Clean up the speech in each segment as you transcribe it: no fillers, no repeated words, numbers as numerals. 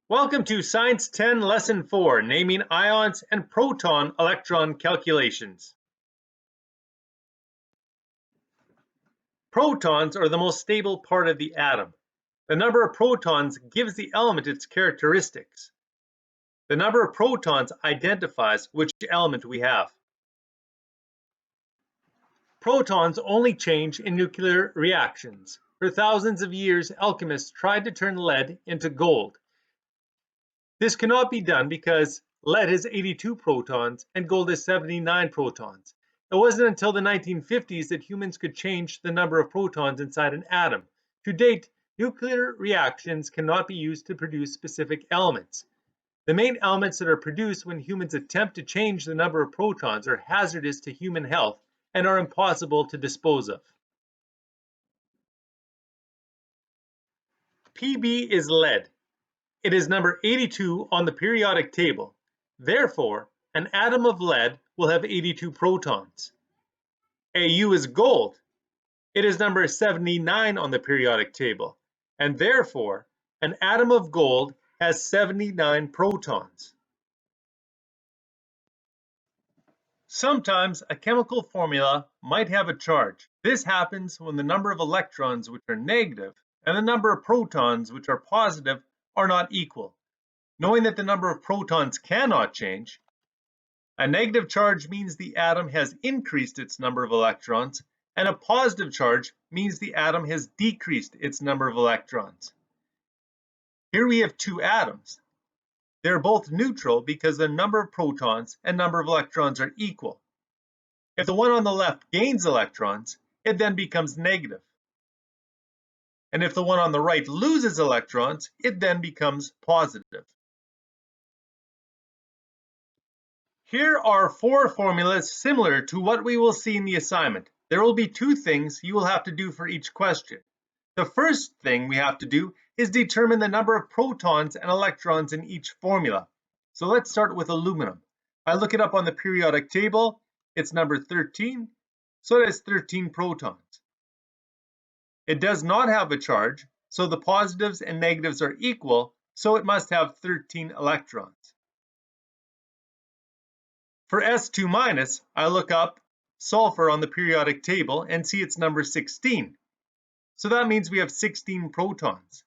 Welcome to Science 10 Lesson 4, Naming Ions and Proton-Electron Calculations. Protons are the most stable part of the atom. The number of protons gives the element its characteristics. The number of protons identifies which element we have. Protons only change in nuclear reactions. For thousands of years, alchemists tried to turn lead into gold. This cannot be done because lead has 82 protons and gold has 79 protons. It wasn't until the 1950s that humans could change the number of protons inside an atom. To date, nuclear reactions cannot be used to produce specific elements. The main elements that are produced when humans attempt to change the number of protons are hazardous to human health and are impossible to dispose of. Pb is lead. It is number 82 on the periodic table. Therefore, an atom of lead will have 82 protons. Au is gold. It is number 79 on the periodic table, and therefore, an atom of gold has 79 protons. Sometimes a chemical formula might have a charge. This happens when the number of electrons, which are negative, and the number of protons, which are positive, are not equal. Knowing that the number of protons cannot change, a negative charge means the atom has increased its number of electrons, and a positive charge means the atom has decreased its number of electrons. Here we have two atoms. They're both neutral because the number of protons and number of electrons are equal. If the one on the left gains electrons, it then becomes negative. And if the one on the right loses electrons, it then becomes positive. Here are four formulas similar to what we will see in the assignment. There will be two things you will have to do for each question. The first thing we have to do is determine the number of protons and electrons in each formula. So let's start with aluminum. I look it up on the periodic table. It's number 13, so it has 13 protons. It does not have a charge, so the positives and negatives are equal, so it must have 13 electrons. For S2-, I look up sulfur on the periodic table and see it's number 16. So that means we have 16 protons.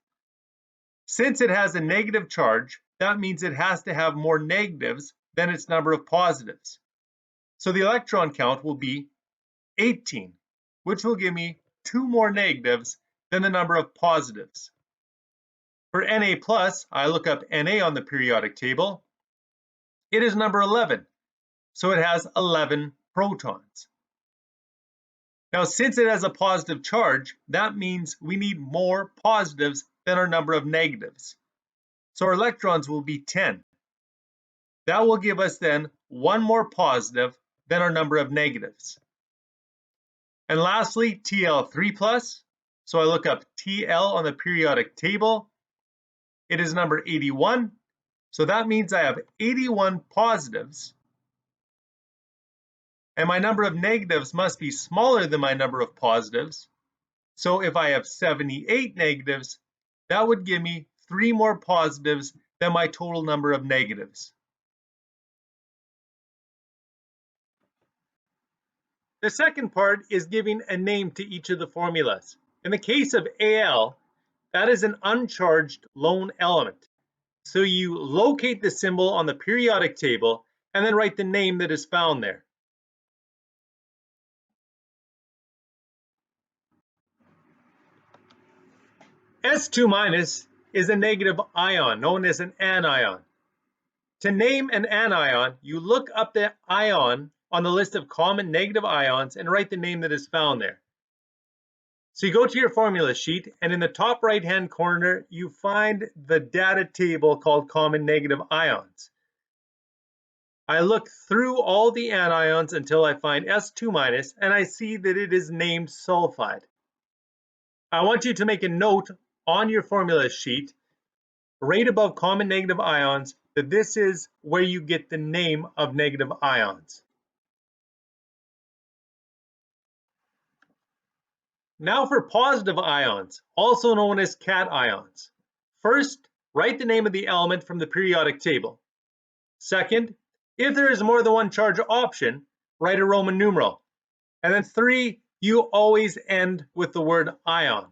Since it has a negative charge, that means it has to have more negatives than its number of positives. So the electron count will be 18, which will give me 2 more negatives than the number of positives. For Na+, I look up Na on the periodic table. It is number 11. So it has 11 protons. Now, since it has a positive charge, that means we need more positives than our number of negatives. So our electrons will be 10. That will give us then one more positive than our number of negatives. And lastly, Tl3+. So I look up Tl on the periodic table. It is number 81. So that means I have 81 positives. And my number of negatives must be smaller than my number of positives. So if I have 78 negatives, that would give me 3 more positives than my total number of negatives. The second part is giving a name to each of the formulas. In the case of Al, that is an uncharged lone element. So you locate the symbol on the periodic table and then write the name that is found there. S2- is a negative ion known as an anion. To name an anion, you look up the ion on the list of common negative ions and write the name that is found there. So you go to your formula sheet, and in the top right-hand corner, you find the data table called common negative ions. I look through all the anions until I find S2-, and I see that it is named sulfide. I want you to make a note on your formula sheet, right above common negative ions, that this is where you get the name of negative ions. Now for positive ions, also known as cations. First, write the name of the element from the periodic table. Second, if there is more than one charge option, write a Roman numeral. And then 3, you always end with the word ion.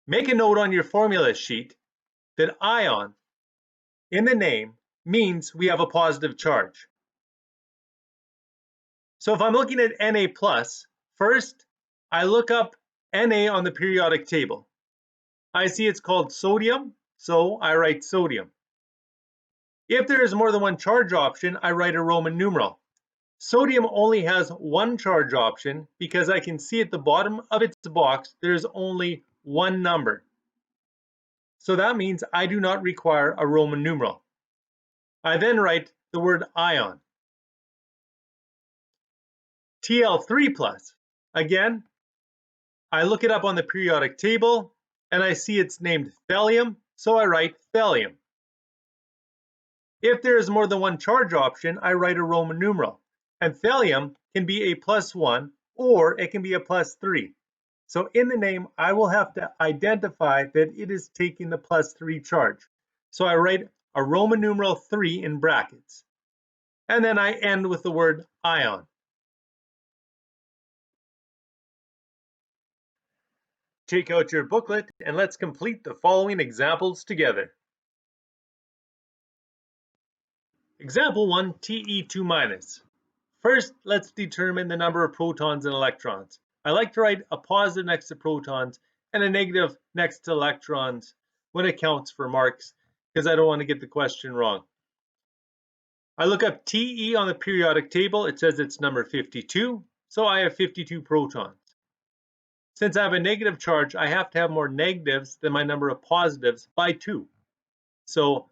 Make a note on your formula sheet that ion in the name means we have a positive charge. So if I'm looking at Na+, first I look up Na on the periodic table. I see it's called sodium, so I write sodium. If there is more than one charge option, I write a Roman numeral. Sodium only has one charge option because I can see at the bottom of its box there's only one number. So that means I do not require a Roman numeral. I then write the word ion. Tl3+. Again, I look it up on the periodic table and I see it's named thallium, so I write thallium. If there is more than one charge option, I write a Roman numeral. And thallium can be a +1 or it can be a +3. So in the name, I will have to identify that it is taking the +3 charge. So I write a Roman numeral 3 in brackets. And then I end with the word ion. Take out your booklet and let's complete the following examples together. Example 1, Te2-. First, let's determine the number of protons and electrons. I like to write a positive next to protons and a negative next to electrons when it counts for marks because I don't want to get the question wrong. I look up Te on the periodic table. It says it's number 52, so I have 52 protons. Since I have a negative charge, I have to have more negatives than my number of positives by 2. So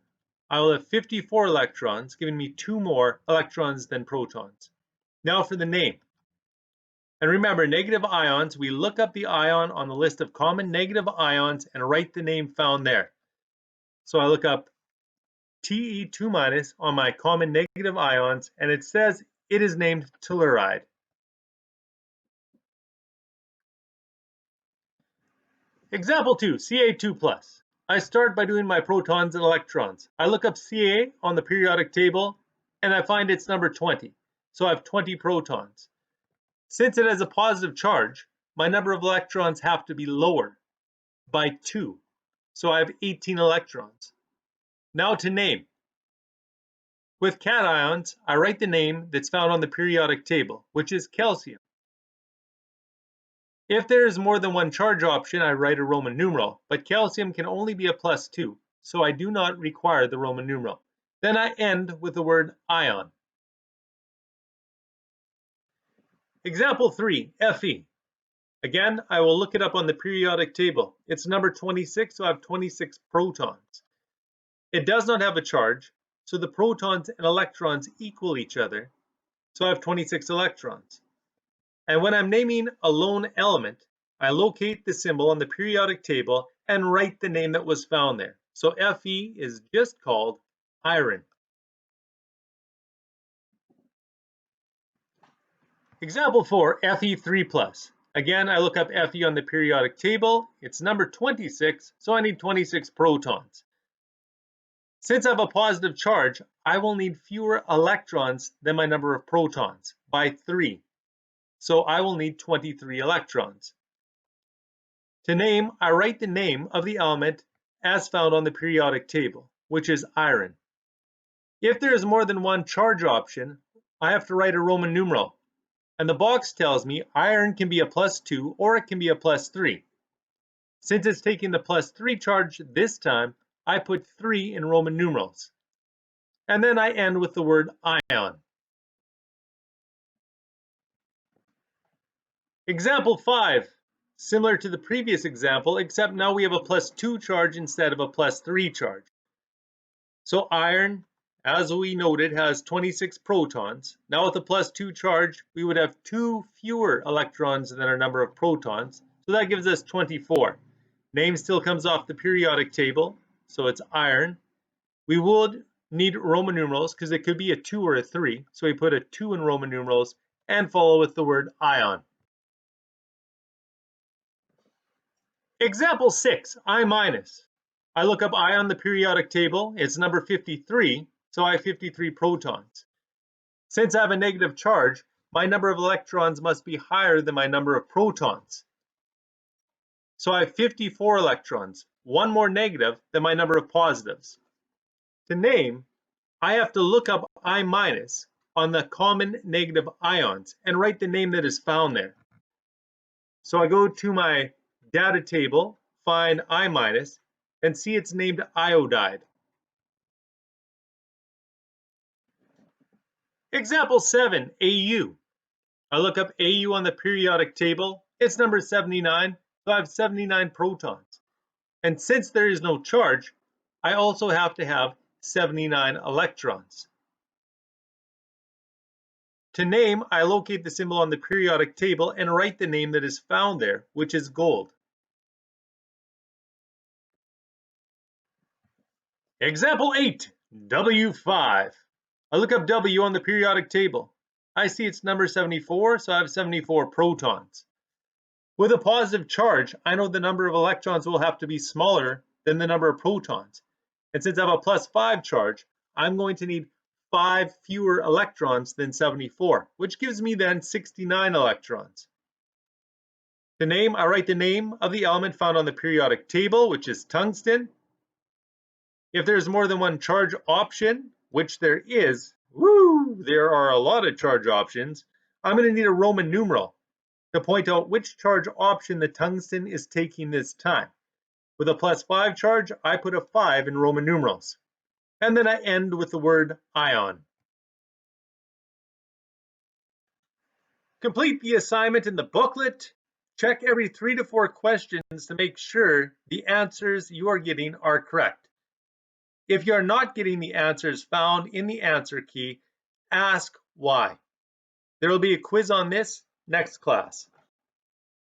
I will have 54 electrons, giving me 2 more electrons than protons. Now for the name. And remember, negative ions, we look up the ion on the list of common negative ions and write the name found there. So I look up Te2- on my common negative ions, and it says it is named telluride. Example 2, Ca2+. I start by doing my protons and electrons. I look up Ca on the periodic table, and I find it's number 20. So I have 20 protons. Since it has a positive charge, my number of electrons have to be lower by 2. So I have 18 electrons. Now to name. With cations, I write the name that's found on the periodic table, which is calcium. If there is more than one charge option, I write a Roman numeral, but calcium can only be a +2, so I do not require the Roman numeral. Then I end with the word ion. Example 3, Fe. Again, I will look it up on the periodic table. It's number 26, so I have 26 protons. It does not have a charge, so the protons and electrons equal each other, so I have 26 electrons. And when I'm naming a lone element, I locate the symbol on the periodic table and write the name that was found there. So Fe is just called iron. Example 4, Fe3+. Again, I look up Fe on the periodic table. It's number 26, so I need 26 protons. Since I have a positive charge, I will need fewer electrons than my number of protons, by 3. So I will need 23 electrons. To name, I write the name of the element as found on the periodic table, which is iron. If there is more than one charge option, I have to write a Roman numeral. And the box tells me iron can be a +2 or it can be a +3. Since it's taking the +3 charge this time, I put 3 in Roman numerals. And then I end with the word ion. Example 5. Similar to the previous example, except now we have a +2 charge instead of a +3 charge. So iron, as we noted, has 26 protons. Now with a +2 charge, we would have 2 fewer electrons than our number of protons. So that gives us 24. Name still comes off the periodic table, so it's iron. We would need Roman numerals because it could be a 2 or a 3. So we put a 2 in Roman numerals and follow with the word ion. Example 6, I-. I look up I on the periodic table. It's number 53, so I have 53 protons. Since I have a negative charge, my number of electrons must be higher than my number of protons. So I have 54 electrons, one more negative than my number of positives. To name, I have to look up I minus on the common negative ions and write the name that is found there. So I go to my data table, find I minus, and see it's named iodide. Example 7, AU. I look up AU on the periodic table. It's number 79, so I have 79 protons. And since there is no charge, I also have to have 79 electrons. To name, I locate the symbol on the periodic table and write the name that is found there, which is gold. Example 8, W5. I look up W on the periodic table. I see it's number 74, so I have 74 protons. With a positive charge, I know the number of electrons will have to be smaller than the number of protons. And since I have a plus 5 charge, I'm going to need 5 fewer electrons than 74, which gives me then 69 electrons. To name, I write the name of the element found on the periodic table, which is tungsten. If there's more than one charge option, which there is, there are a lot of charge options, I'm going to need a Roman numeral to point out which charge option the tungsten is taking this time. With a plus 5 charge, I put a 5 in Roman numerals. And then I end with the word ion. Complete the assignment in the booklet. Check every 3 to 4 questions to make sure the answers you are getting are correct. If you are not getting the answers found in the answer key, ask why. There will be a quiz on this next class.